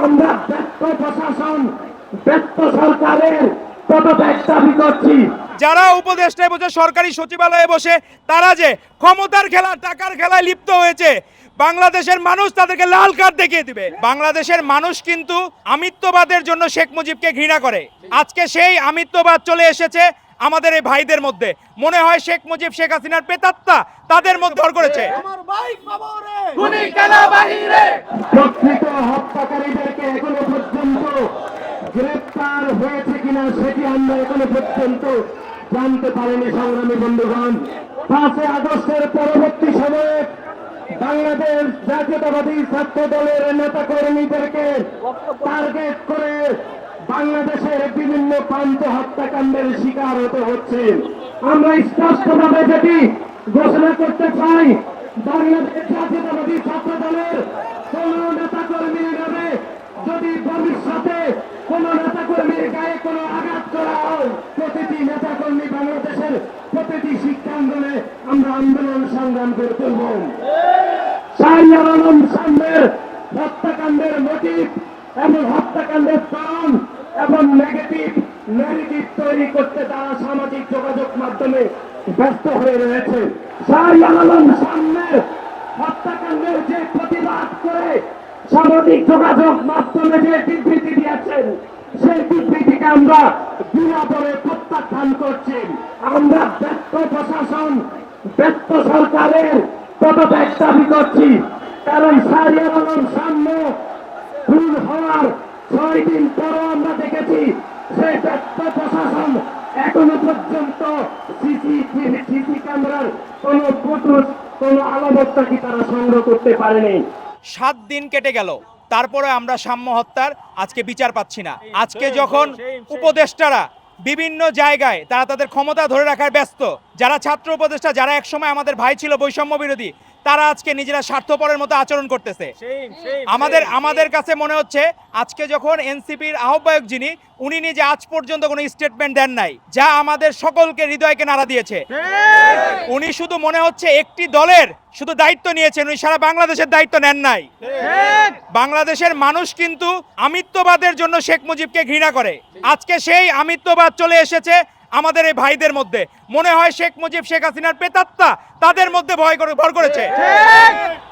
আমরা ব্যর্থ প্রশাসন, ব্যর্থ সরকারের পদত্যাগ দাবি করছি। যারা উপদেষ্টায় বসে, সরকারি সচিবালয়ে বসে তারা যে ক্ষমতার খেলা, টাকার খেলায় লিপ্ত হয়েছে, বাংলাদেশের মানুষ তাদেরকে লাল কার্ড দেখিয়ে দিবে। বাংলাদেশের মানুষ কিন্তু আমিত্ববাদের জন্য শেখ মুজিবকে ঘৃণা করে। আজকে সেই আমিত্ববাদ চলে এসেছে আমাদের এই ভাইদের মধ্যে। মনে হয় শেখ মুজিব, শেখ হাসিনার প্রেতাত্মা তাদের মধ্যে ভর করেছে। প্রকৃত হত্যাকারীদেরকে এখনো পর্যন্ত গ্রেপ্তার হয়েছে কিনা সেটি আমরা এখনো পর্যন্ত জানতে পারিনি। সংগ্রামী বন্ধুগণ, 5 আগস্টের পরবর্তী সময়ে বাংলাদেশ জাতীয়তাবাদী ছাত্র দলের নেতা কর্মীদেরকে টার্গেট করে বাংলাদেশের বিভিন্ন প্রান্ত হত্যাকাণ্ডের শিকার হতে হচ্ছে। আমরা স্পষ্টভাবে যেটি ঘোষণা করতে চাই, বাংলাদেশ জাতীয়তাবাদী ছাত্র দলের কোন নেতা কর্মীর নামে যদি ভবিষ্যতে কোন নেতা কর্মীর গায়ে কোনো আঘাত করা হয়, প্রতিটি নেতা কর্মী বাংলাদেশের প্রতিটি শিক্ষাঙ্গনে আমরা আন্দোলন সংগ্রাম করে তুলব। শাহরিয়ার আলম সামনের হত্যাকাণ্ডের মোটিভ এবং হত্যাকাণ্ডের কারণ এবং নেগেটিভ ন্যারেটিভ তৈরি করতে তারা সামাজিক যোগাযোগ মাধ্যমে ব্যস্ত হয়ে রয়েছে। শাহরিয়ার আলম সামনের হত্যাকাণ্ডের যে প্রতিবাদ করে সামাজিক যোগাযোগ মাধ্যমে যে বিবৃতি দিয়েছেন, সেই বিবৃতিকে আমরা বিনা প্রত্যাখ্যান করছি। আমরা ব্যর্থ প্রশাসন, ব্যর্থ সরকারের পদত্যাগ দাবি করছি। কারণ শাহরিয়ার আলম সামনে খুন হওয়ার 6 দিন পরও আমরা দেখেছি সেই ব্যর্থ প্রশাসন এখনো পর্যন্ত সিসি ক্যামেরার কোন ফুটেজ, কোন আলামতটা কি তারা সংগ্রহ করতে পারেনি। 7 দিন কেটে গেল, তারপরে আমরা সাম্য হত্যার আজকে বিচার পাচ্ছি না। আজকে যখন উপদেষ্টারা বিভিন্ন জায়গায় তারা তাদের ক্ষমতা ধরে রাখার ব্যস্ত, যারা ছাত্র উপদেষ্টা, যারা একসময় আমাদের ভাই ছিল, বৈষম্য বিরোধী, তারা আজকে নিজেরা স্বার্থপরের মতো আচরণ করতেছে। আমাদের কাছে মনে হচ্ছে আজকে যখন এনসিপির আহ্বায়ক যিনি, উনি নিজে আজ পর্যন্ত কোনো স্টেটমেন্ট দেন নাই, যা আমাদের সকলকে হৃদয়কে নাড়া দিয়েছে। উনি শুধু মনে হচ্ছে একটি দলের শুধু দায়িত্ব নিয়েছেন, উনি সারা বাংলাদেশের দায়িত্ব নেন নাই। বাংলাদেশের মানুষ কিন্তু আমিত্ববাদের জন্য শেখ মুজিবকে ঘৃণা করে। আজকে সেই আমিত্ববাদ চলে এসেছে আমাদের এই ভাইদের মধ্যে। মনে হয় শেখ মুজিব, শেখ হাসিনার প্রেতাত্মা তাদের মধ্যে ভর করেছে।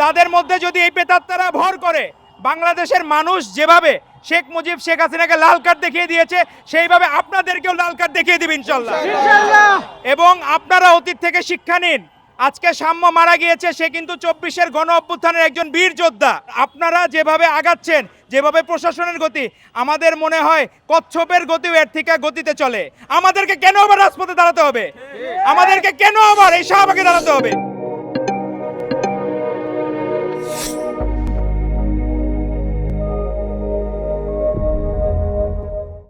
তাদের মধ্যে যদি এই প্রেতাত্মারা ভর করে, বাংলাদেশের মানুষ যেভাবে শেখ মুজিব, শেখ হাসিনাকে লাল কার্ড দেখিয়ে দিয়েছে, সেইভাবে আপনাদেরকেও লাল কার্ড দেখিয়ে দিবেন ইনশাআল্লাহ। এবং আপনারা অতীত থেকে শিক্ষা নিন। আজকে সাম্য মারা গিয়েছে, সে কিন্তু 24-এর গণ অভ্যুত্থানের একজন বীর যোদ্ধা। আপনারা যেভাবে আগাচ্ছেন, যেভাবে প্রশাসনের গতি, আমাদের মনে হয় কচ্ছপের গতিও এর থেকে গতিতে চলে। আমাদেরকে কেন আবার রাজপথে দাঁড়াতে হবে? আমাদেরকে কেন আবার এই শাহবাগে দাঁড়াতে হবে?